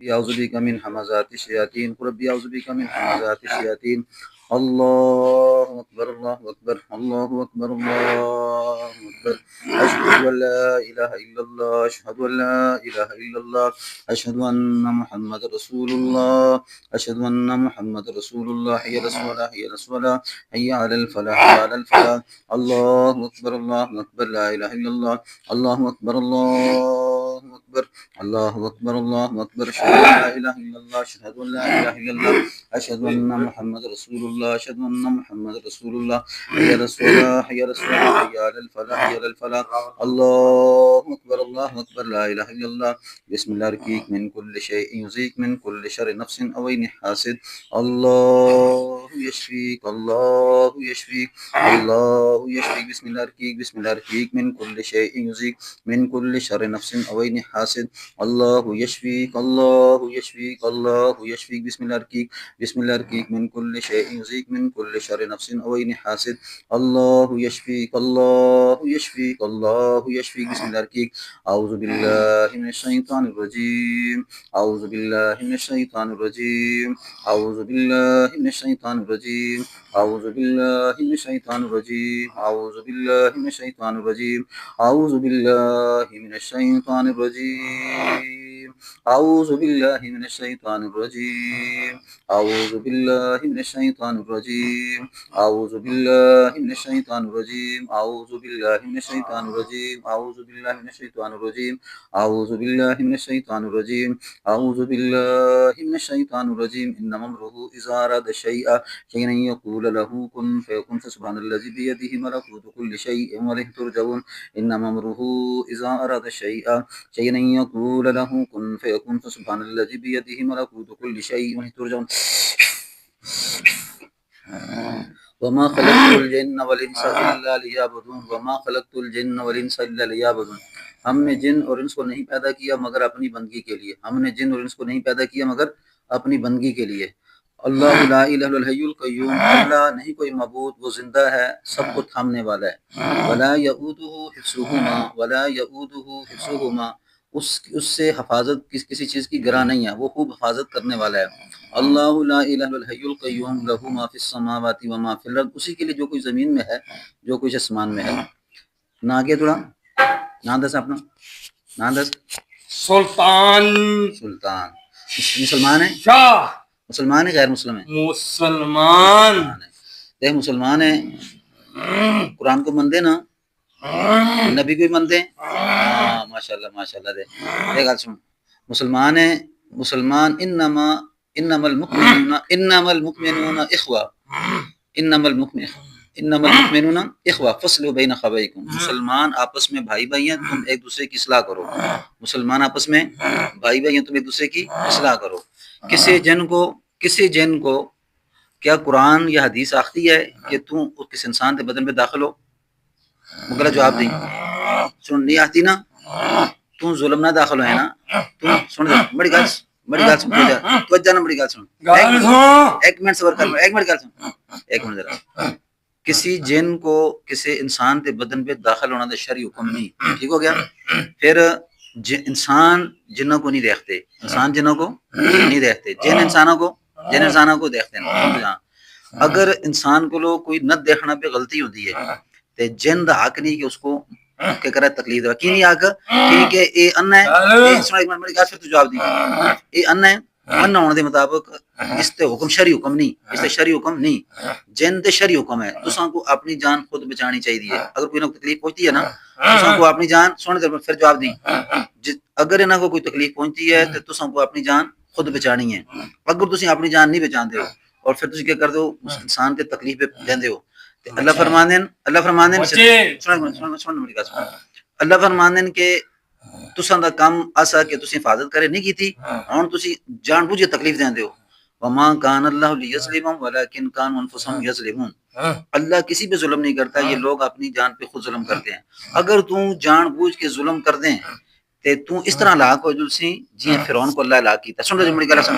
اعوذ بک من همزات الشیاطین ربی اعوذ بک من همزات الشیاطین اللہ اکبر اللہ اکبر اللہ اکبر اللہ اکبر اشہد ان لا الہ الا اللہ اشہد ان لا الہ الا اللہ اشہد ان محمد رسول اللہ اشہد ان محمد رسول اللہ حی علی الصلاۃ حی علی الصلاۃ حی علی الفلاح حی علی الفلاح اللہ اکبر لا الہ الا اللہ اللہ اکبر اللہ اکبر اللہ اکبر اللہ اکبر اشہد ان لا الہ الا اللہ اشہد ان محمد رسول اللہ اشہد ان محمد رسول اللہ حی علی الصلاۃ حی علی الصلاۃ حی علی الفلاح حی علی الفلاح اللہ اکبر لا الہ الا اللہ بسم اللہ رقیق من کل شیء یذیک من کل شر نفس او عین حاسد اللہ یشفیک اللہ یشفیک اللہ یشفیک بسم اللہ رقیق من کل شیء یذیک من کل شر نفس او عین حاسد اللہ یشفیک اللہ یشفیک اللہ یشفیک بسم اللہ رقیق من کل شیء یذیک من کل شر نفس او عین حاسد اللہ یشفیک اللہ یشفیک اللہ یشفیک بسم اللہ رقیق اعوذ باللہ من الشیطان الرجیم اعوذ باللہ من الشیطان الرجیم اعوذ باللہ من الشیطان الرجیم اعوذ باللہ من الشیطان الرجیم اعوذ باللہ من الشیطان الرجیم اعوذ باللہ من الشیطان الرجیم اعوذ باللہ من الشیطان الرجیم اعوذ باللہ من الشیطان الرجیم اعوذ باللہ من الشیطان الرجیم اعوذ باللہ من الشیطان الرجیم اعوذ باللہ من الشیطان الرجیم اعوذ باللہ من الشیطان الرجیم اعوذ باللہ من الشیطان الرجیم انما امرؤ اذا اراد شیئا ان یقول له کن فیکن فسبحان الذی بیدہ ملکوت کل شیء والیہ ترجعون انما امرؤ اذا اراد شیئا ان یقول له کن فیکن فسبحان الذی بیدہ ملکوت کل شیء والیہ ترجعون وما خلقت الجن والانس الا لیعبدون وما خلقت الجن والانس الا لیعبدون ہم نے جن اور انس کو نہیں پیدا کیا مگر اپنی بندگی کے لیے ہم نے جن اور انس کو نہیں پیدا کیا مگر اپنی بندگی کے لیے اللہ لا الہ الا الحی القیوم اللہ نہیں کوئی معبود وہ زندہ ہے سب کو تھامنے والا ہے ولا یؤودہ حفظہما ولا یؤودہ حفظہما اس سے حفاظت کسی چیز کی گراں نہیں ہے وہ خوب حفاظت کرنے والا ہے اللہ لا الہ الا الحی القیوم لہ ما فی السماوات و ما فی الارض اسی کے لیے جو کوئی زمین میں ہے جو کچھ آسمان میں ہے نہ آگے تھوڑا نام دس اپنا نام دس سلطان مسلمان ہے شاہ مسلمان ہے غیر مسلم ہے مسلمان دیکھ مسلمان ہے قرآن کو مندے نا نبی کو بھی مندے ماشاءاللہ دیکھ آج سن مسلمان ہے مسلمان انما المؤمنون اخوہ انما المؤمنون اخوہ فاصلحوا بین اخویکم مسلمان آپس میں بھائی بھائی ہیں تم ایک دوسرے کی اصلاح کرو مسلمان آپس میں بھائی بھائی ہیں تم ایک دوسرے کی اصلاح کرو کسی جن کو کیا قرآن یا حدیث آخری ہے کہ تم کس انسان کے بدن میں داخل ہو مگر جواب دیں سن نہیں آتی نا تم ظلم نہ داخل ہوئے نا تم سن بڑی گل سن تو جانا بڑی گل سن ایک منٹ صبر کر ایک منٹ گل سن ایک منٹ ذرا کسی جن کو کسی انسان کے بدن پہ داخل ہونا تو شرعی حکم نہیں ٹھیک ہو گیا پھر انسان جنوں کو نہیں دیکھتے انسان جنوں کو نہیں دیکھتے جن انسانوں کو دیکھتے ہیں اگر انسان کو لوگ کوئی نہ دیکھنا پہ غلطی ہوتی ہے تے جن دا حق نہیں کہ اس کو کہ کرے تکلیف کی نہیں حق کیونکہ اے انا ہے سن ایک منٹ میری گل پھر تو جواب دی اے انا ہے انا ہونے دے مطابق اس تے حکم شرعی حکم نہیں اس تے شرعی حکم نہیں جن تے شرعی حکم ہے تساں کو اپنی جان خود بچانی چاہیے اگر کوئی نہ تکلیف پہنچتی ہے نا تساں کو اپنی جان سن دے پھر جواب دی اگر انہاں کو کوئی تکلیف پہنچتی ہے تے تساں کو اپنی جان خود بچانی ہے اگر تسی اپنی جان نہیں بچاندے ہو اور پھر تسی کیا کر دو اس انسان تے تکلیف پہ دیندے ہو اللہ فرماندن اللہ فرماندن کہ تساں دا کام ایسا کہ تسی حفاظت کرے نہیں کیتی ہن تسی جان بوجھ کے تکلیف دیندے ہو وما کان اللہ لیظلمهم ولکن کانوا انفسهم یظلمون اللہ کسی پہ ظلم نہیں کرتا یہ لوگ اپنی جان پہ خود ظلم کرتے ہیں اگر تو جان بوجھ کے ظلم کر دیں تے تو اس طرح ہلاک ہو جلسی جی فرعون کو اللہ ہلاک کیتا سن لو میری گل سن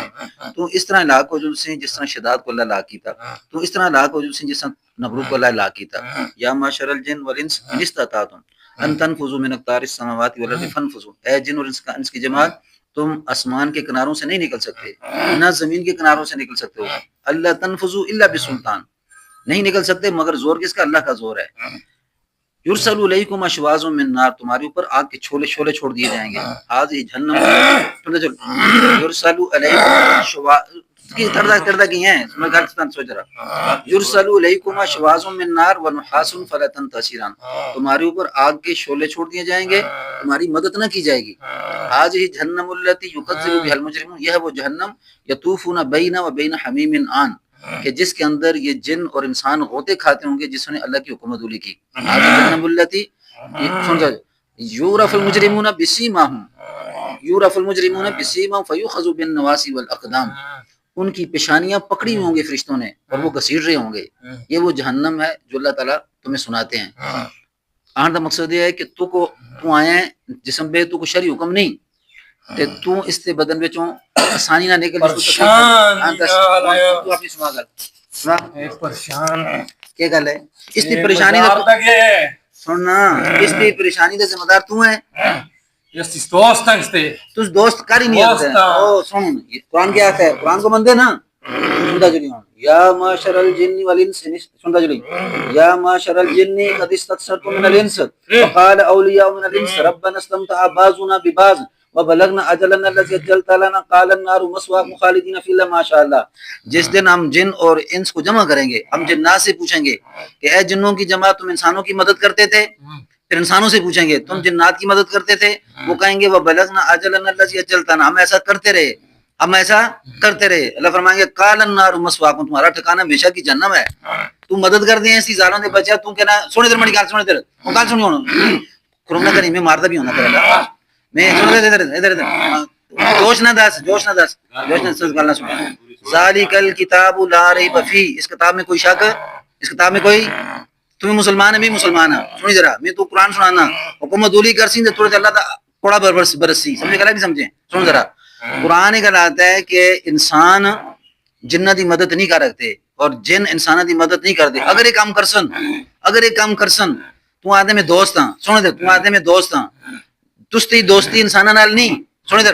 تو اس طرح ہلاک ہو جلسی جس طرح شداد کو اللہ ہلاک کیتا تو اس طرح ہلاک ہو جلسی جس طرح نمرود کو اللہ ہلاک کیتا یا معاشر الجن والانس ان استطعتم ان تنفذوا من اقطار السماوات والارض فانفذوا اے جن اور انس کی جماعت تم آسمان کے کناروں سے نہیں نکل سکتے، نہ زمین کے کناروں سے نکل سکتے ہو. اللہ تنفذوا الا بسلطان، نہیں نکل سکتے مگر زور کس کا؟ اللہ کا زور ہے. یرسل الیکم اشواظ من نار، تمہارے اوپر آگ کے چھولے چھوڑ دیے جائیں گے. آج جہنم یرسل الیکم اشواظ کی تردہ کی ہیں، میں غلط سوچ رہا. یرسل الیکم اشواظ من نار ونحاس فلا تنتصران، تمہارے اوپر آگ کے شعلے چھوڑ دیے جائیں گے، تمہاری مدد نہ کی جائے گی. آج ہی جہنم التی یکذب بها المجرمون، یہ ہے وہ جہنم یطوفون بین و بین حمیم آن، کہ جس کے اندر یہ جن اور انسان غوطے کھاتے ہوں گے جس نے اللہ کی حکومت اولی کی. آج ہی جہنم التی یورف المجرمون بسیماہم، یورف المجرمون بسیماہم فیؤخذ بالنواصی والاقدام، ان کی پیشانیاں پکڑی ہوئی ہوں گے فرشتوں نے اور وہ گھسیٹ رہے ہوں گے. یہ وہ جہنم ہے جو اللہ تعالیٰ تمہیں سناتے ہیں. آن کا مقصد یہ ہے کہ تو آئے جسم پہ تو کو شرعی حکم نہیں تے تو اس سے بدن وچوں آسانی نہ نکل پریشان تو اپنی سنا گل سنا پریشان کیا گل ہے. اس کی پریشانی دا سننا، اس کی پریشانی دا ذمہ دار تو ہے. اس دوست ہیں استے تو دوست کر ہی نہیں آتا ہے. او سن قرآن کیا ہے؟ قرآن کو مندے نا سنتا چلی ہوں. یا معاشر الجن والانس، سنتا چلی یا معاشر الجن قد استكثرتم من الانس فقال اولیاء من الانس ربنا استمتع بعضنا ببعض وبلغنا اجلنا الذي اجلت لنا قال النار مثواكم خالدين فيها ما شاء الله. جس دن ہم جن اور انس کو جمع کریں گے، ہم جنات سے پوچھیں گے کہ اے جنوں کی جماعت، تم انسانوں کی مدد کرتے تھے؟ پھر انسانوں سے پوچھیں گے تم جنات کی مدد کرتے تھے؟ وہ کہیں گے وبلغنا اجلنا الذي اجلت لنا، ہم ایسا کرتے رہے، ہم ایسا کرتے رہے. اللہ فرمائیں گے قال النار مثواکم، تمہارا ٹھکانہ ہمیشہ کی جہنم ہے. تم مدد کر دیں ایسی ظالموں نے بچا، تم کہنا سونے دیر مڑی گل سونے دیر وہ گل سنی ہونا کروم نہ کری میں مارتا بھی ہونا کرا میں سونے دیر ادھر ادھر جوش نہ دس گل نہ سنا. ذالک الکتاب لا ریب فیہ، اس کتاب میں کوئی شک، اس کتاب میں کوئی، تمہیں مسلمان ہے، میں مسلمان ہوں. سنی ذرا میں تو قرآن سنانا حکومت دولی کر سی تھوڑے اللہ دا کوڑا برسی سمجھے گلا نہیں سمجھے. سن ذرا قرآن ایک آتا ہے کہ انسان جنہ دی مدد نہیں کر رکھتے اور جن انسانہ دی مدد نہیں کرتے. اگر ایک کام کرسن تو آدھے میں دوست ہاں، سن دے تو آدھے میں دوست ہاں، تستی دوستی انسانہ نال نہیں. سن دے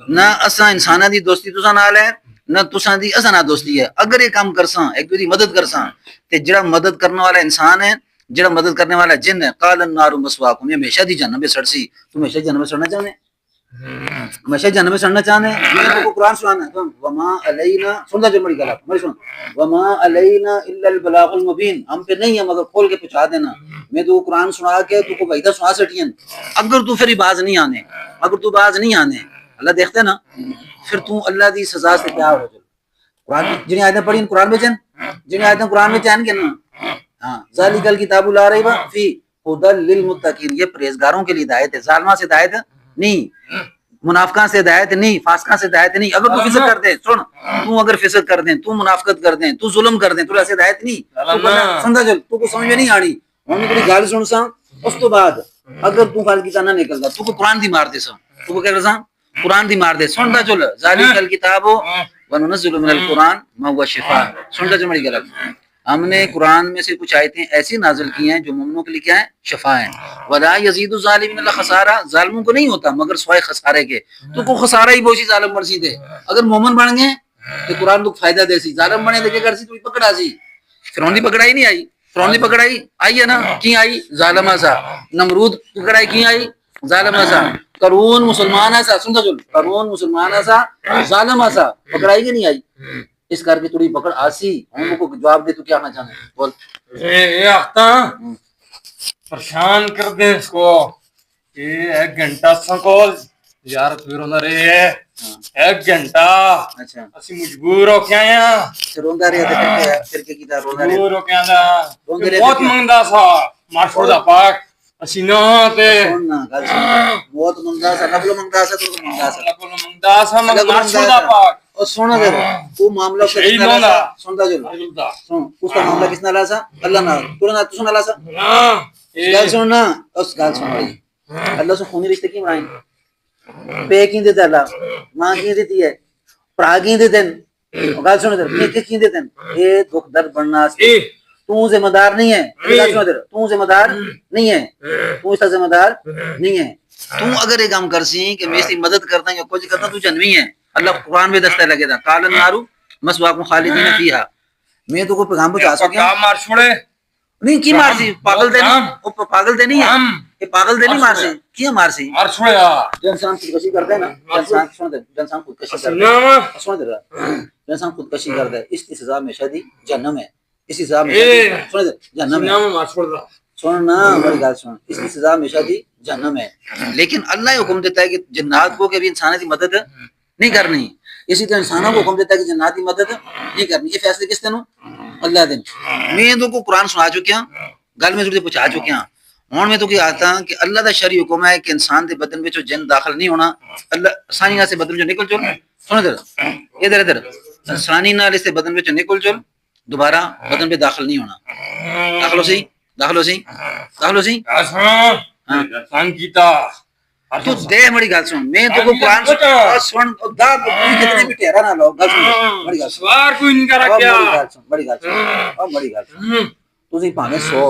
نہ اساں انسانہ دی دوستی تساں نال ہے نہ تساں دی اساں نال دوستی ہے. اگر ایک کام کرساں ایک دوسری مدد کرساں تے جڑا مدد کرنے والا انسان ہے، جڑا مدد کرنے والا جن ہے، قال النار مثواکم، یہ ہمیشہ دی جہنم میں سڑسی. تو ہمیشہ جہنم میں سڑنا چاہنے، ہمیشہ جہنم میں سڑنا چاہنے. میں تو قرآن سنانا ہے وما علینا، سنتا جو میری گل میری سن، وما علینا الا البلاغ المبین، ہم پہ نہیں ہے مگر کھول کے پہنچا دینا. میں تو قرآن سنا کے تو کو وحیدہ سنا سٹین، اگر تو پھر باز نہیں آنے، اگر تو باز نہیں آنے اللہ دیکھتے نا، پھر تو اللہ دی سزا سے پیار ہو جائے. قرآن جنہیں آیتیں پڑھی قرآن میں چین، جنہیں آیتیں قرآن میں چین کے نا. ہاں ذالک الکتاب لا ریب فیہ ھدی للمتقین، یہ پرہیزگاروں کے لیے ہدایت ہے، ظالماں سے ہدایت نہیں، منافقاں سے ہدایت نہیں، فاسقاں سے ہدایت نہیں. اگر تو فسق کر دیں، سن تو اگر فسق کر دیں، تو منافقت کر دیں، تو ظلم کر دیں، تو ایسے ہدایت نہیں. تو سمجھا چل تو کو سمجھ میں نہیں آنی. ہن میری گل سن سا، اس تو بعد اگر تو خالق کی نہ نکلدا تو کو قرآن دی مار دے سا، تو کو کہہ رہا قرآن دی مار دے. سندا چل ذالک الکتاب وننزل من القرآن ما هو شفاء. سندا چل میری گل، ہم نے قرآن میں سے کچھ آیتیں ایسی نازل کی ہیں جو مومنوں کے لیے کیا ہے؟ شفا ہیں. ولا یزید الظالمین الا خسارا، ظالموں کو نہیں ہوتا مگر سوائے خسارے کے. تو کو خسارہ ہی بوشی ظالم مرسی دے. اگر مومن بن گئے تو قرآن کو فائدہ دے سی، ظالم بنے دے کر سی تو پکڑا سی. فرعون دی پکڑائی نہیں آئی، فرعون دی پکڑائی آئی ہے نا، کی آئی؟ ظالم سا. نمرود پکڑائی کی آئی؟ ظالم سا. قارون مسلمان ایسا، سنتا چل قارون مسلمان ایسا ظالم ایسا پکڑائی کی نہیں آئی. اس کر کے تھوڑی پکڑ آسی. ہم کو جواب دے تو کیا آنا چاہتے ہیں بول. اے آختا پریشان کر دیں اس کو. یہ ایک گھنٹہ سکول زیارت بھی رونا رہی ہے، ایک گھنٹہ. اچھا اسی مجبور ہو کے آیا، روندا رہیا پھر کے کیتا روندا رہیا مجبور ہو کے آیا. بہت منگدا سا ماشوڑا پاک اسی نہ تے سننا گل سن، بہت منگدا سا، نبل منگدا سا، تو منگدا سا، لکل منگدا سا ماشوڑا پاک. اور سونا دے تو معاملہ کس نال سا. سندا جو سن اس کا معاملہ کس نال سا؟ اللہ نال. تو نہ تو نال سا گل سننا، اس گل سن بھائی. اللہ سے خونی رشتے کی بنائیں، پے کی دیتا اللہ، ماں کی دیتی ہے، پرا کی دیتے ہیں. گل سن ادھر کی دیتے ہیں. یہ دکھ درد بڑھنا تو ذمہ دار نہیں ہے. تو ذمہ دار نہیں ہے، تو اس کا ذمہ دار نہیں ہے. تو اگر یہ کام کرسی کہ میں اس کی مدد کرتا ہوں یا کچھ کرتا ہوں تو جنوی ہے اللہ قرآن میں دستہ لگے تھا قال النار مسواکم خالدین فیہا میں تو کو پیغام پہنچا سکیا کام مار چھوڑے نہیں کی مارسی پاگل دے نہیں وہ پاگل دے نہیں ہے یہ پاگل دے نہیں مارسی کیا مارسی مار چھوڑے جو انسان خودکشی کرتا ہے نا انسان سن دے جو انسان خودکشی کرتا ہے سن دے جو انسان خودکشی کرتا ہے اس کی سزا ہمیشہ دی جہنم ہے اس کی سزا ہمیشہ سن دے جہنم ہے مار چھوڑ رہا سننا بڑی بات سن اس کی سزا ہمیشہ دی جہنم ہے لیکن اللہ یہ حکم دیتا ہے کہ جنات کو کبھی انسان کی مدد نہیں کرنی اسی طرح انسانوں کو حکم دیتا ہے کہ جنات کی مدد نہیں کرنی یہ فیصلے کس دن اللہ دن میں تو کو قرآن سنا چکیا گل میں ضرور پہنچا چکیا ہوں میں تو کیا آتا کہ اللہ کا شرعی حکم ہے کہ انسان کے بدن میں جن داخل نہیں ہونا اللہ آسانی سے بدن جو نکل چل سن ادھر ادھر ادھر آسانی نال اس سے بدن میں نکل چل دوبارہ بدن پہ داخل نہیں ہونا داخل ہو سی داخل ہو سی داخل ہو سی آسان کیتا تو دے بڑی گل سن میں تو کو قرآن سن دا کتنے بھی ٹھہرا نہ لو گل سن بڑی گل سوار کوئی نہیں کرا کیا بڑی گل سن بڑی گل سن تسی پاویں 100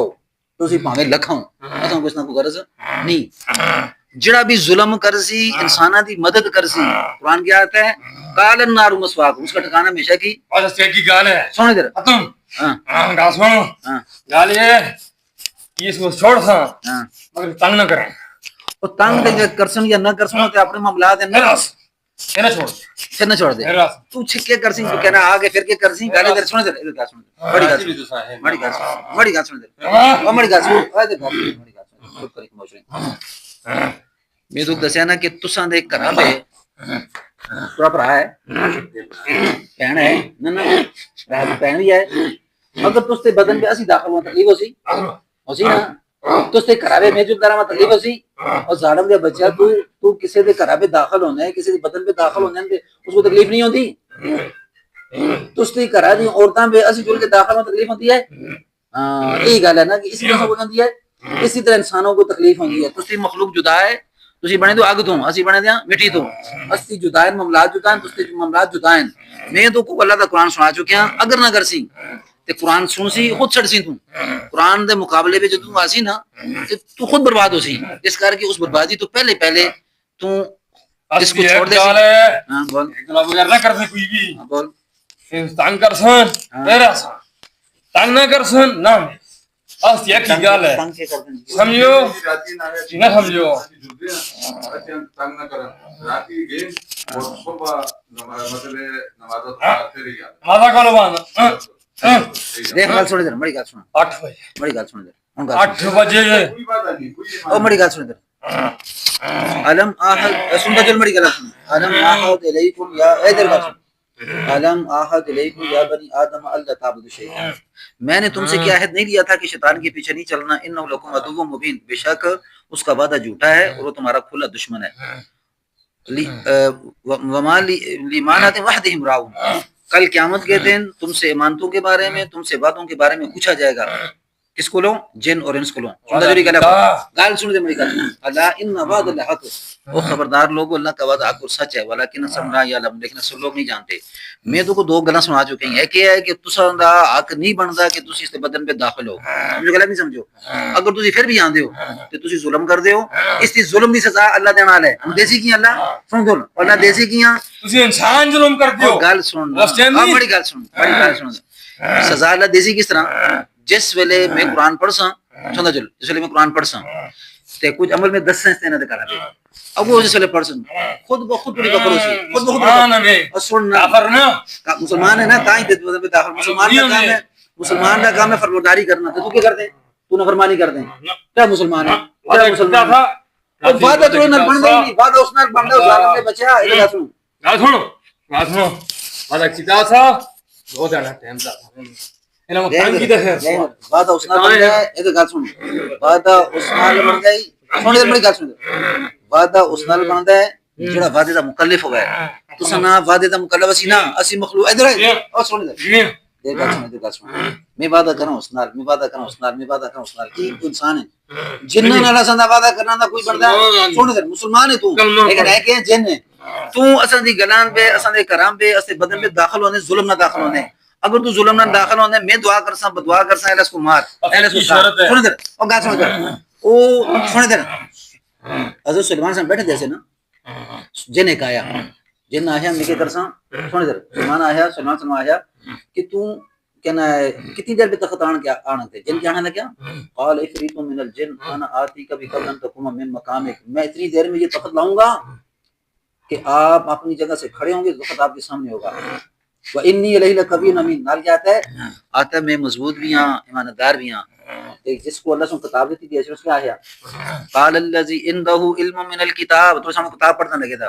تسی پاویں لکھاں اساں کچھ نہ کوئی غرض نہیں جڑا بھی ظلم کرسی انساناں دی مدد کرسی قرآن کیا آتا ہے قال النار مسواکم اس کا ٹھکانہ ہمیشہ کی بس یہ کی گال ہے سن ادھر ختم ہاں گال سنو ہاں گال یہ اس کو چھوڑ سا ہاں مگر تنگ نہ کریں او تنگ تے کرسن یا نہ کرسن تے اپنے معاملات نہ یہ نہ چھوڑ پھر نہ چھوڑ دے تو چھکے کرسی تو کہنا آگے پھر کے کرسی گالے ادھر سن ادھر گل سن بڑی گل سن بڑی گل سن بڑی گل سن ادھر او بڑی گل سن ادھر بڑی گل سن چپ کر کے موجود میں تو دسیا نا کہ تساں دے گھراں دے تھوڑا بھرا ہے بہن ہے نہ نہ بہن بھی ہے اگر تس تے بدن پہ اسی داخل ہوا تکلیف ہو سی نا تس تے گھراں میں جو درا میں تکلیف ہو سی اور ظالم دے بچہ تو کسی دے گھراں پہ داخل ہونا ہے کسی دے بدن پہ داخل ہونا ہے اس کو تکلیف نہیں ہوندی تس تے گھراں دی عورتاں پہ اسی جڑ کے داخل ہوا تکلیف ہوندی ہے ہاں یہی گل ہے نا کہ اسی طرح ہو جاندی ہے اسی طرح انسانوں کو تکلیف ہوندی ہے تسی مخلوق جدا ہے تسی بنے تو اگ تو اسی بنے دیاں مٹی تو اسی جدا ہیں معاملات جدا ہیں تسی معاملات جدا ہیں میں تو کو اللہ دا قرآن سنا چکیا اگر نہ کرسی تے قرآن سن سی خود چھڑ سی تو قرآن دے مقابلے پہ جدوں آسی نا تے تو خود برباد ہو سی اس کر کے اس بربادی تو پہلے تو اس کو چھوڑ دے سی ہاں بول اگلا بغیر نہ کر دے کوئی بھی بول تنگ کر سن تیرا سن تنگ نہ کر سن نہ اس یہ کی گل ہے سمجھو نہ سمجھو تنگ نہ کرن راتی گئے اور صبح نماز ماذا کالو بان دیکھ گل سن ادھر بڑی گل سن 8 بجے بڑی گل سن ادھر 8 بجے کوئی بات نہیں کوئی او بڑی گل سن ادھر علم آہد سن چل بڑی گل سن علم آہد الیکم یا ادھر گل سن علم آہد الیکم یا بنی آدم اللہ تعبدوا شیئا میں نے تم سے کیا عہد نہیں لیا تھا کہ شیطان کے پیچھے نہیں چلنا انہ لکم عدو مبین بے شک اس کا وعدہ جھوٹا ہے اور وہ تمہارا کھلا دشمن ہے وما لیمانات وحدہم راؤن کل قیامت کے دن تم سے امانتوں کے بارے میں تم سے وعدوں کے بارے میں پوچھا جائے گا کس کو لوں جن اور انس کو لوں گال سن دے میری گل اللہ ان وعد الحق وہ خبردار لوگ اللہ کا وعدہ حق اور سچ ہے ولیکن اکثر لا یعلم لیکن سب لوگ نہیں جانتے میں تو کو دو گلاں سنا چکے ہیں ایک یہ ہے کہ تساں دا حق نہیں بندا کہ تسی اس بدن پہ داخل ہو مجھے غلط نہیں سمجھو اگر تسی پھر بھی جاندے ہو تے تسی ظلم کر دے ہو اس دی ظلم دی سزا اللہ دے نال ہے ہم دیسی کی اللہ سن دو اللہ دیسی کیاں تسی انسان ظلم کر دیو گل سن بڑی گل سن سزا اللہ دیسی کس طرح جس ویلے میں قرآن پڑھساں سندا چل جس ویلے میں قرآن پڑھساں تے کچھ عمل میں 10 سنس تے نہ کرا دے اب وہ جس ویلے پڑھساں خود بخود پوری کفر ہوسی خود بخود کافر نا مسلمان ہے نا تائیں تے داخل مسلمان کا کام ہے فرمانبرداری کرنا تو کیا کرتے تو نافرمانی کرتے کیا مسلمان ہے کیا مسلمان ہے او وعدہ تو نہ بندا ہی نہیں وعدہ اس نال بندا ظالم نے بچا اے سنو وعدہ کیتا تھا دو دینا ٹائم دا انہاں تنگ کی تے وعدہ اس نال بندا ہے اے گل سن وعدہ اس نال بندا ہے سن دے میری گل سن وعدہ اس نال بندا ہے جڑا وعدے دا مکلف ہوئے تساں نہ وعدے دا مکلف اسی نا اسی مخلوق ادھر او سن دے گل سن میں وعدہ کراں اس نال میں وعدہ کراں اس نال کی انسان ہے جنوں نال اساں دا وعدہ کرنا دا کوئی بندا سن دے مسلمان ہے تو لیکن ہے کہ جن ہے تو اساں دی گلاں پہ اساں دے گھراں پہ اسے بدن پہ داخل ہونے ظلم نہ داخل ہونے اگر تو ظلم نہ داخل ہونے میں دعا کرساں بدعا کرساں اللہ اس کو مار اللہ اس کو سن دے او گل سن دے او سن دے حضرت سلیمان سے بیٹھے جیسے نا جن ایک آیا جن آیا میں کیا کرساں سن ادھر سلیمان آیا سلیمان سے آیا کہ تو کہنا ہے کتنی دیر پہ تخت آنا تھے جن کیا آنا تھا کیا قال افریت من الجن انا آتی کبھی قبل ان تقوم من مقامک میں اتنی دیر میں یہ تخت لاؤں گا کہ آپ اپنی جگہ سے کھڑے ہوں گے تخت آپ کے سامنے ہوگا وانی علیہ لقوی امین نال کیا آتا ہے میں مضبوط بھی ہاں ایماندار بھی ہاں جس کو اللہ سے کتاب دیتی تھی اس کا آیا قال الذی عنده علم من الکتاب تو سامنے کتاب پڑھنے لگے تھا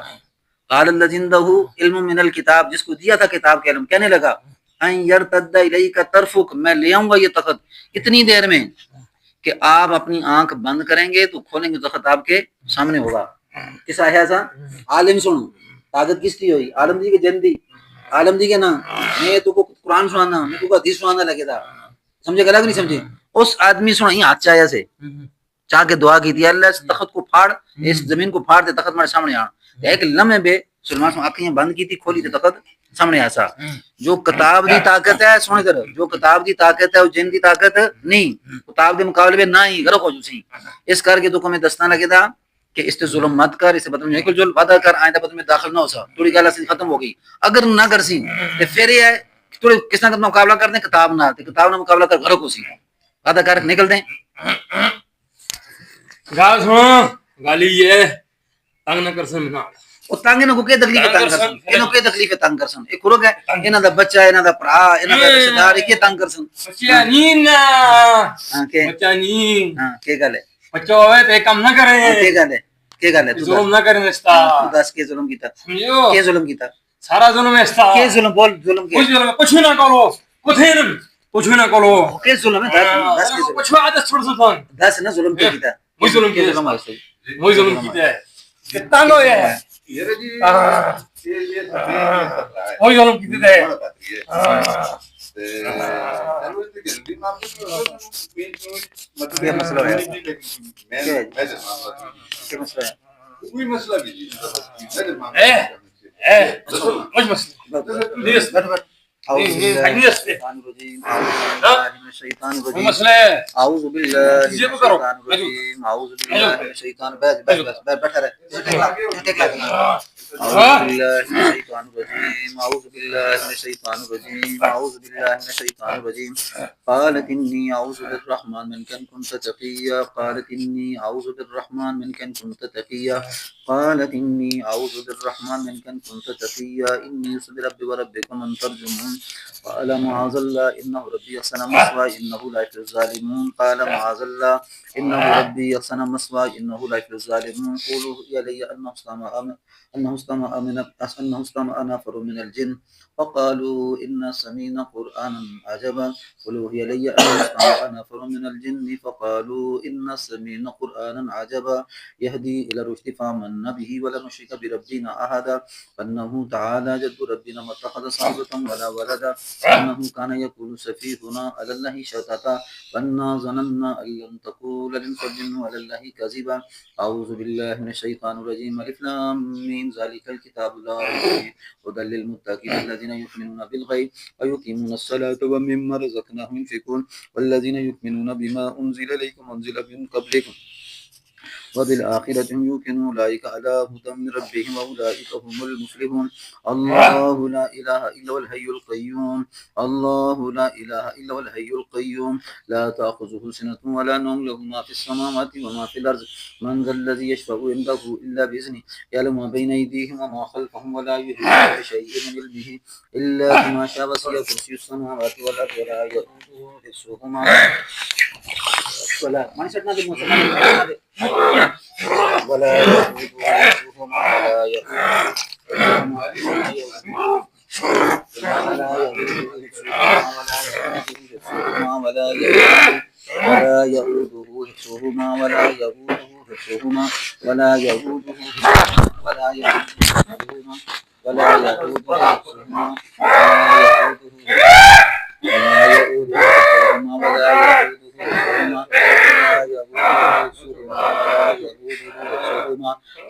قال الذی عنده علم من الکتاب جس کو دیا تھا کتاب کا علم کہنے لگا ان یرتد الیک طرفک میں لے آؤں گا یہ تخت اتنی دیر میں کہ آپ اپنی آنکھ بند کریں گے تو کھولیں گے تخت آپ کے سامنے ہوگا کس آیا تھا عالم سنو طاقت کس کی ہوئی عالم دی کے جن دی عالم دی کے نا میں تو کو قرآن سنانا میں تو کو حدیث سنانا لگے تھا سمجھے گلا کہ نہیں سمجھے اس آدمی سنا یہ ہاتھ چاہیا سے چاہ کے دعا کی تھی اللہ اس تخت کو پھاڑ اس زمین کو پھاڑ دے تخت ہمارے سامنے آ ایک لمحے بے سلمان سے آنکھیں بند کی تھی کھولی تھی تخت سامنے ایسا جو کتاب دی طاقت ہے سونے کر جو کتاب دی طاقت ہے وہ جن دی طاقت نہیں کتاب کے مقابلے میں نہ ہی غرق ہو جوسی اس کر کے تو کو میں دستانا لگے تھا کہ اس سے ظلم مت کر اس سے بدل نہیں ظلم وعدہ کر آئندہ بدل میں داخل نہ ہو سا تھوڑی گل سے ختم ہو گئی اگر نہ کر سی تے پھر یہ ہے تھوڑے کس طرح کا مقابلہ کر دیں کتاب نہ تے کتاب نہ مقابلہ کر غرق ہو سی وعدہ کر نکل دیں گال سنو گالی یہ تنگ نہ کر سن نا او تنگ نہ کو کے تکلیف تنگ کر سن اینو کے تکلیف تنگ کر سن ایک کھلو گئے انہاں دا بچہ انہاں دا بھرا انہاں دا رشتہ دار کے تنگ کر سن بچہ نہیں نا ہاں کہ بچہ نہیں ہاں کی گل ہے بچہ ہوئے تے کم نہ کرے کی گل ہے کی گل ہے تو ظلم نہ کرے رشتہ دس کے ظلم کیتا سمجھو کی ظلم کیتا سارا ظلم ہے رشتہ کی ظلم بول ظلم کچھ کی ظلم کچھ نہ کرو کچھ نہیں کچھ نہ کرو کی ظلم ہے دس کی ظلم کچھ عادت چھوڑ سلطان دس نہ ظلم کی کیتا مجھ ظلم کی کی ظلم ہے مجھ ظلم کیتا ہے کتنا لو ہے یہ جی یہ وہی ظلم کیتا ہے یہ مسئلہ ہے کوئی مسئلہ بھی مجھ مسئلہ اعوذ باللہ اعوذ باللہ من الشیطان بیٹھا رہے اعوذ باللہ من الشیطان الرجیم اعوذ باللہ من الشیطان الرجیم قالت انی اعوذ بالرحمن منک ان کنت تقیا قالت انی اعوذ بالرحمن منک ان کنت تقیا قالت انی اعوذ بالرحمن منک ان کنت تقیا انی بربی وربکم ان ترجمون قال معاذ الله انه ربي احسن مثواي انه لا يفلح الظالمون قال معاذ الله انه ربي احسن مثواي انه لا يفلح الظالمون قولوا يا لي انه استمع نفر من الجن فقالوا إنا سمعنا قرآنا عجبا قولوا هي لي أن استمع نفر من الجن فقالوا إنا سمعنا قرآنا عجبا يهدي إلى الرشد فآمنا به ولن نشرك بربنا أحدا أنه تعالى جد ربنا ما اتخذ صاحبة ولا ولدا أنه كان يقول سفيهنا على الله شططا وأنا ظننا أن لن تقول الإنس والجن على الله كذبا أعوذ بالله من الشيطان الرجيم ألف لام ميم ذلك الكتاب لا ريب فيه هدى للمتقين الذين يؤمنون بالغيب ويقيمون الصلاة ومما رزقناهم ينفقون والذين يؤمنون بما أنزل إليكم وأنزل من قبلكم وبالآخرة هم يوقنون أولئك على هدى من ربهم وأولئك هم المفلحون الله لا إله إلا هو الحي القيوم الله لا إله إلا هو الحي القيوم لا تأخذه سنة ولا نوم له ما في السماوات وما في الأرض من ذا الذي يشفع عنده إلا بإذنه يعلم ما بين أيديهم وما خلفهم ولا يحيطون بشيء من علمه إلا بما شاء وسع كرسيه السماوات والأرض ولا يؤوده حفظهما ولا ما نسيتنا بالمسلمين ولا يؤوده حفظهما ولا يؤوده حفظهما ولا يؤوده حفظهما ولا يؤوده ولا يؤوده ولا يؤوده حفظهما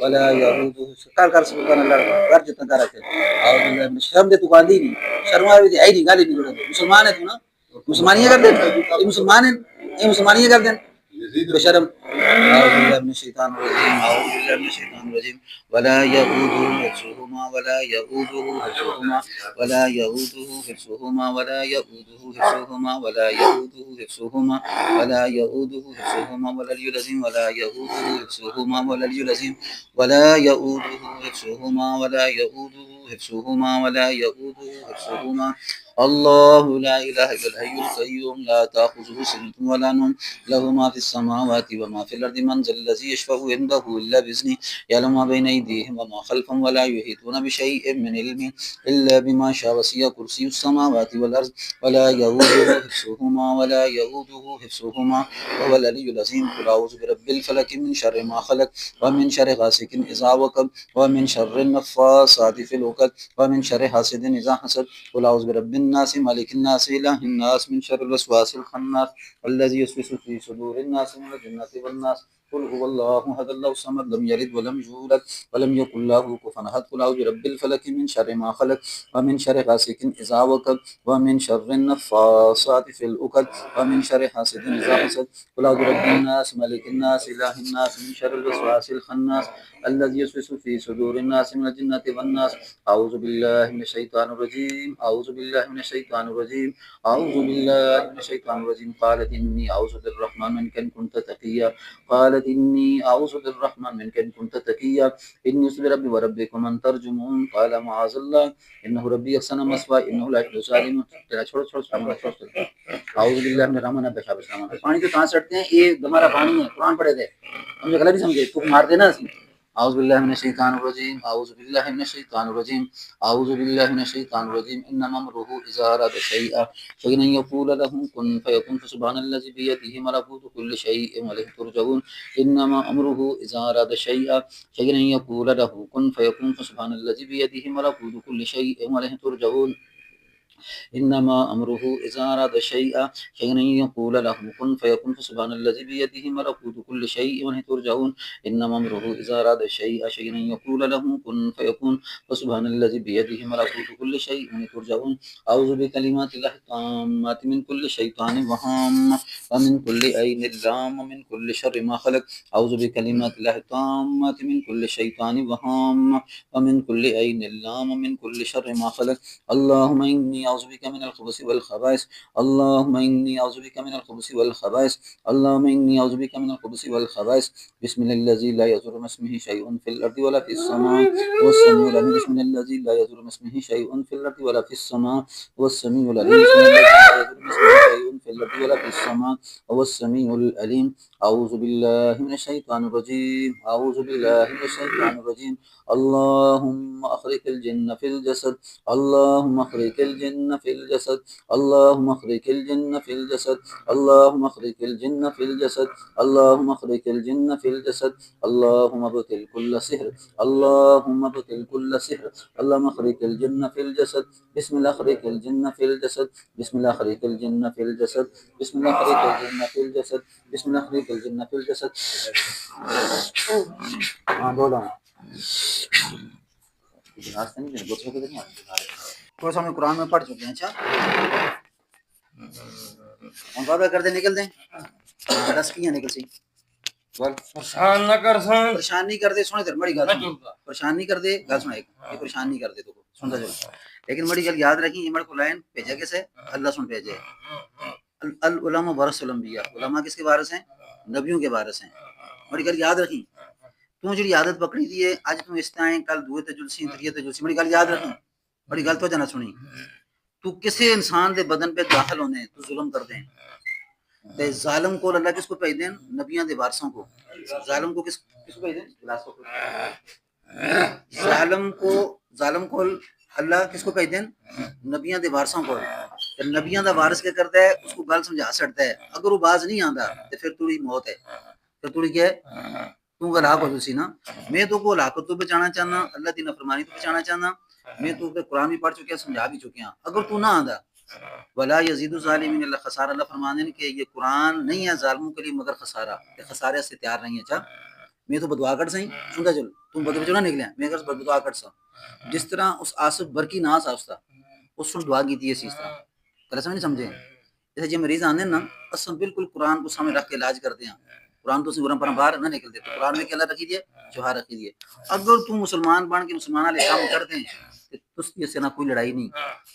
ولا يؤوده کر سبحان اللہ کر جتنا کر رکھے اعوذ باللہ من شرم دے تو گالی نہیں شرم آئی دی ائی نہیں گالی نہیں کرے مسلمان ہے تو نا مسلمانیاں کر دیں یہ مسلمان ہیں یہ مسلمانیاں کر دیں بے شرم أعوذ بالله من الشيطان الرجيم أعوذ بالله من الشيطان الرجيم ولا يؤوده حفظهما ولا يؤوده حفظهما ولا يؤوده حفظهما ولا يؤوده حفظهما ولا يؤوده حفظهما ولا يؤوده حفظهما ولا العظيم ولا يؤوده حفظهما ولا العظيم ولا يؤوده حفظهما ولا يؤوده حفظهما ولا يؤوده حفظهما الله لا إله إلا الحي القيوم لا تأخذه سنة ولا نوم له ما في السماوات وما في الأرض من ذا الذي يشفع عنده إلا بإذنه يعلم ما بين أيديهم وما خلفهم ولا يحيطون بشيء من علمه إلا بما شاء وسع كرسي السماوات والأرض ولا يؤوده حفظهما ولا يؤوده حفظهما وهو العلي العظيم قل أعوذ برب الفلق من شر ما خلق ومن شر غاسق إذا وقب ومن شر النفاثات في العقد ومن شر حاسد إذا حسد قل أعوذ برب الناس ملك الناس إله الناس من شر الوسواس الخناس الذي يوسوس في صدور الناس من الجنة والناس قل هو الله أحد الله الصمد لم يلد ولم يولد ولم يكن له كفوا أحد قل أعوذ برب الفلق من شر ما خلق ومن شر غاسق إذا وقب ومن شر النفاثات في العقد ومن شر حاسد إذا حسد قل أعوذ برب الناس ملك الناس إله الناس من شر الوسواس الخناس الذي يوسوس في صدور الناس من الجنة والناس أعوذ بالله من الشيطان الرجيم أعوذ بالله من الشيطان الرجيم أعوذ بالله من الشيطان الرجيم قالت إني أعوذ بالرحمن منك إن كنت تقيا قالت إني أعوذ بالرحمن منك إن كنت تقيا إني أعوذ بربي وربكم أن ترجمون قال معاذ الله إنه ربي أحسن مثواي إنه لا يفلح الظالمون چھوڑو أعوذ بالله من الرحمن الرحيم پانی تو کہاں سٹتے ہیں یہ ہمارا پانی ہے قرآن پڑھے تھے ہم نے غلط نہیں سمجھے تو مار دینا اسی أعوذ بالله من الشيطان الرجيم أعوذ بالله من الشيطان الرجيم أعوذ بالله من الشيطان الرجيم إنما أمره إذا أراد شيئا أن يقول له كن فيكون فسبحان الذي بيده ملكوت كل شيء وإليه ترجعون إنما أمره إذا أراد شيئا أن يقول له كن فيكون فسبحان الذي بيده ملكوت كل شيء وإليه ترجعون إنما أمره إذا أراد شيئا أن يقول له كن فيكون فسبحان الذي بيده ملكوت كل شيء وإليه ترجعون إنما أمره إذا أراد شيئا أن يقول له كن فيكون فسبحان الذي بيده ملكوت كل شيء وإليه ترجعون أعوذ بكلمات الله التامات من كل شيطان وهامة ومن كل عين لامة ومن كل شر ما خلق أعوذ بكلمات الله التامات من كل شيطان وهامة ومن كل عين لامة ومن كل شر ما خلق اللهم إني أعوذ بك من الخبث والخبائث اللهم إني أعوذ بك من الخبث والخبائث اللهم إني أعوذ بك من الخبث والخبائث بسم الله الذي لا يضر مع اسمه شيء في الأرض ولا في السماء والسميع العليم بسم الله الذي لا يضر مع اسمه شيء في الأرض ولا في السماء والسميع العليم بسم الله الذي لا يضر مع اسمه شيء في الأرض ولا في السماء والسميع العليم أعوذ بالله من الشيطان الرجيم أعوذ بالله من الشيطان الرجيم اللهم أخرج الجن في الجسد اللهم أخرج الجن في الجسد اللهم أخرج الجن في الجسد اللهم أخرج الجن في الجسد اللهم أخرج الجن في الجسد اللهم ابطل كل سحر اللهم ابطل كل سحر اللهم أخرج الجن في الجسد بسم الله أخرج الجن في الجسد بسم الله أخرج الجن في الجسد بسم الله أخرج الجن في الجسد بسم الله أخرج الجن في الجسد تھوڑا سا ہم قرآن میں پڑھ چکے ہیں اچھا ہم وعدہ کر دیں نکل دیں رس کی نکل سی پریشان نہ کر سن پریشان نہیں کر دے سنے تر بڑی گل پریشان نہیں کر دے گل سنا ایک یہ پریشان نہیں کر دے تو سنتا چلو لیکن بڑی گل یاد رکھیں یہ میرے کو لائن بھیجا کیسے اللہ سن بھیجے العلماء ورث الانبیاء علماء کس کے وارث ہیں نبیوں کے وارث ہیں بڑی گل یاد رکھیں تو جڑی عادت پکڑی دی ہے اج تو اس طرح کل دوے تے جلسی تریے تے جلسی بڑی گل یاد رکھیں بڑی گل تو جنا سنی تو کسی انسان دے بدن پہ داخل ہونے تو ظلم کر دیں تے ظالم کو اللہ کس کو بھیج دیں نبیوں دے وارثوں کو ظالم کو کس کو بھیج دیں ظالم کو اللہ کس کو بھیج دیں نبیوں دے وارثوں کو تے نبیوں دا وارث کیا کرتا ہے اس کو گل سمجھا سکتا ہے اگر وہ باز نہیں آندا تے پھر تھوڑی موت ہے تو تھوڑی کیا ہے تو ہلاک ہو سی نا میں تو کو ہلاکت تو بچانا چاہنا اللہ دی نافرمانی تو بچانا چاہنا میں تو قرآن بھی پڑھ چکے سمجھا بھی چکے ہیں اگر تو نہ آندا ولا یزید الظالمین الا خسارہ اللہ فرمانے کہ یہ قرآن نہیں ہے ظالموں کے لیے مگر خسارہ کہ خسارے سے تیار نہیں ہے اچھا میں تو بدعا کر سہیں سنتا چل تم بدو بچو نہ نکلے میں اگر بدعا کر سا جس طرح اس آصف برکی نہ سا اس نے دعا کی تھی اسی طرح کل سمجھ نہیں سمجھے جیسے جی مریض آنے نا اصل بالکل قرآن کو سامنے رکھ کے علاج کرتے ہیں قرآن تو سورہ پر باہر نہ نکلتے تو قرآن میں کیا اللہ رکھی دیے جوہر رکھی دیے اگر تم مسلمان بن کے مسلمان والے کام کرتے ہیں تو اس سے نہ کوئی لڑائی نہیں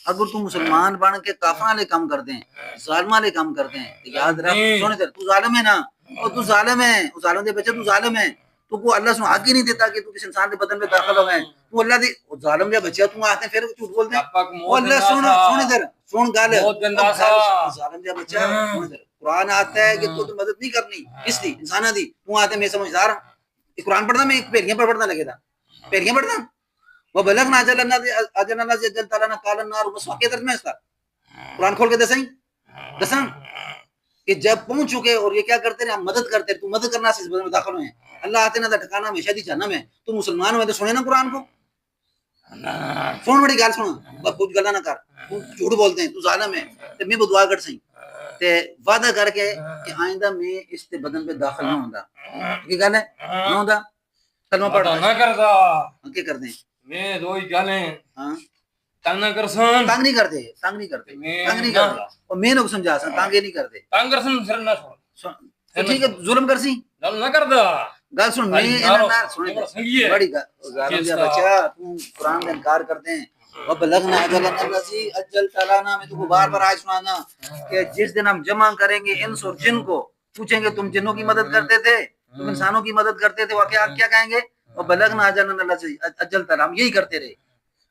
اگر تم مسلمان بن کے کافر والے کام کرتے ہیں ظالم والے کام کرتے ہیں تو یاد رکھ سونے تو ظالم ہے نا اور تو ظالم ہے اس ظالم دے بچے تو ظالم ہے تو کو اللہ سن حق ہی نہیں دیتا کہ تو کسی انسان کے بدن میں داخل ہو گئے تو اللہ دی ظالم دے بچے تو آتے ہیں پھر جھوٹ بولتے ہیں وہ اللہ سن ادھر سن گل ظالم دے بچہ سن ادھر قرآن آتا ہے کہ تو مدد نہیں کرنی اس لیے انسانہ دی تو آتے میں سمجھدار ہوں قرآن پڑھنا میں پیریاں پر پڑھنا لگے تھا پیریاں پڑھنا وہ بلغ نہ اجل اللہ سے جل تعالیٰ نے قال النار بس واقعہ ترجمہ اس کا قرآن کھول کے دسیں کہ جب پہنچ چکے اور یہ کیا کرتے ہیں ہم مدد کرتے ہیں تو مدد کرنا سے اس بدن میں داخل ہوئے ہیں اللہ آتے نہ ٹھکانا ہمیشہ دی جہنم ہے تو مسلمان ہوئے تو سنے نا قرآن کو سن بڑی گل سن کچھ گلا نہ کر تو جھوٹ بولتے ہیں تو ظالم ہے تے میں دعا کر سہی تے وعدہ کر کے کہ آئندہ میں اس تے بدن پہ داخل نہ ہوندا کی گل ہے نہ ہوندا کلمہ پڑھ نہ کردا کیا کرتے ہیں میں دو ہی گالیں ہاں تنگ نہ کرسن تنگ نہیں کرتے تنگ نہیں کرتے تنگ نہیں کرتے اور میں نو سمجھا سن تنگ نہیں کرتے تنگ کرسن پھر نہ چھوڑ تو ٹھیک ہے ظلم کرسی گل نہ کردا گل سن میں انہاں نال سن بڑی ظالم دیا بچہ تو قرآن کا انکار کرتے ہیں وبلغنا اجل الذی اجلت لنا میں تو کو بار بار آج سنانا کہ جس دن ہم جمع کریں گے انس اور جن کو پوچھیں گے تم جنوں کی مدد کرتے تھے تم انسانوں کی مدد کرتے تھے وہ کیا کہیں گے وبلغنا اجل الذی اجلت لنا ہم یہی کرتے رہے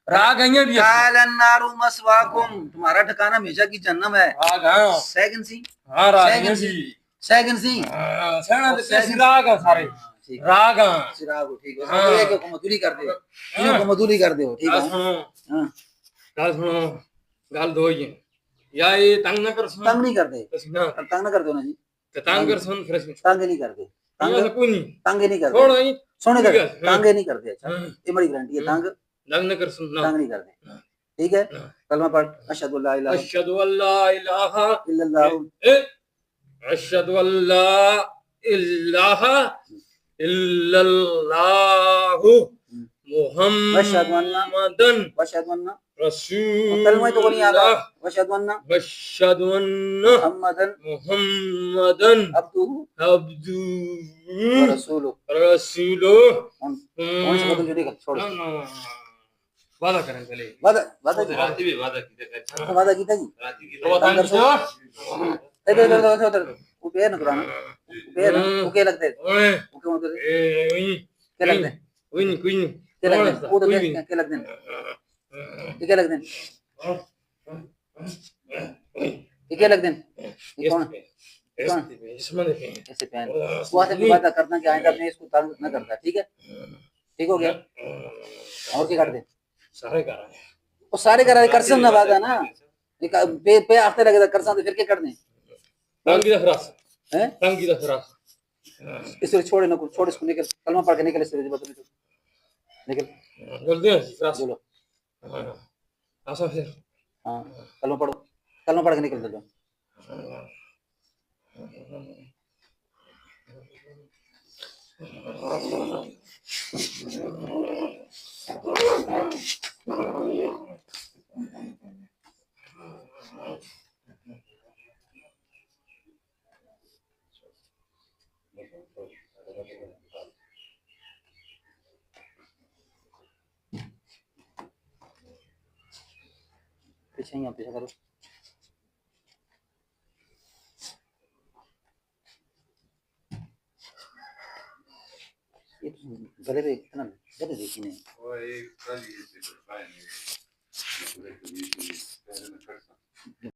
راگ ہیں بھی قال النار مسواکم تمہارا ٹھکانہ ہمیشہ کی جہنم ہے راگ ہاں سیکنڈ سی ہاں راگ ہیں بھی سیکنڈ سی سینا تے راگ ہیں سارے راگ ہیں چراغ ٹھیک ہے یہ کہ مزدوری کرتے ہو یہ مزدوری کرتے ہو ٹھیک ہے ہاں گل سنو گل دو ہی ہیں یا یہ تنگ نہ کرسن تنگ نہیں کرتے نہ تنگ نہ کرتے ہو نا جی تنگ کرسن پھر تنگ نہیں کرتے کوئی نہیں تنگ نہیں کرتے چھوڑ نہیں سونے در تنگ نہیں کرتے اچھا یہ بڑی گارنٹی ہے تنگ تنگ نہ کرسن تنگ نہیں کرتے ٹھیک ہے کلمہ پڑھ اشہد ان لا الہ اشہد ان لا الہ الا اللہ اشہد ان لا الہ الا اللہ محمد واشہد ان رسول کلمہ تو نہیں آتا اللہ واشہد ان واشہد ان محمدن محمدن عبدہ عبدہ ورسولہ رسولہ کون سے بدل جو دیکھا چھوڑ وعدہ کریں پہلے وعدہ راتی بھی وعدہ کیتا وعدہ کیتا جی راتی کی تو تنگ کرسو ادھر وہ پہ نہ قرآن پہ نا وہ کیا لگتے اوئے وہ کیوں ہوتے کیا لگتے ہیں کوئی نہیں کوئی نہیں کیا لگتے ہیں وہ تو کیا لگتے ہیں کیا لگتے ہیں کیا لگتے ہیں یہ کون ایسے پہن وہ آتے کی بات کرنا کہ آئندہ میں اس کو تعلق نہ کرتا ٹھیک ہے ٹھیک ہو گیا اور کیا کر دیں سارے کر رہے ہیں وہ سارے کرا کرسن نہ بات ہے نا پہ آتے لگے تھا کرسن تو پھر کیا کر دیں تنگ کی دفراس ہیں تنگ کی دفراس اس سے چھوڑے نہ چھوڑ اس کو نکل کلمہ پڑھ کے نکل اس سے نکل جلدی ہیں فراس بولو آسا پھر ہاں کلمہ پڑھ کے نکل دو پیچھے ہی پیچھے کرو گلے پہ اتنا گلے دیکھی نہیں وہ ایک کل یہ سے